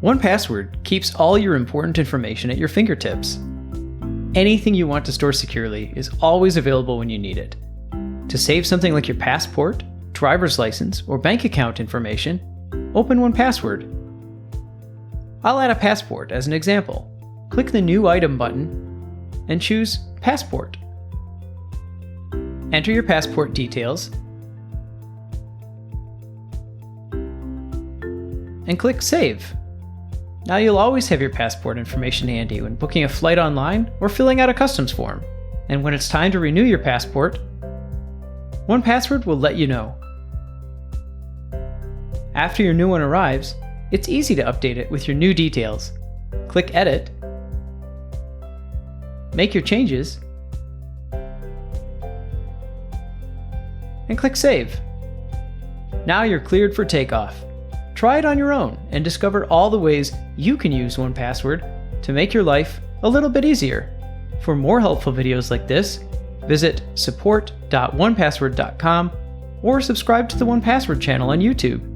1Password keeps all your important information at your fingertips. Anything you want to store securely is always available when you need it. To save something like your passport, driver's license, or bank account information, open 1Password. I'll add a passport as an example. Click the New Item button and choose Passport. Enter your passport details and click Save. Now you'll always have your passport information handy when booking a flight online or filling out a customs form. And when it's time to renew your passport, 1Password will let you know. After your new one arrives, it's easy to update it with your new details. Click Edit, make your changes, and click Save. Now you're cleared for takeoff. Try it on your own and discover all the ways you can use 1Password to make your life a little bit easier. For more helpful videos like this, visit support.1password.com or subscribe to the 1Password channel on YouTube.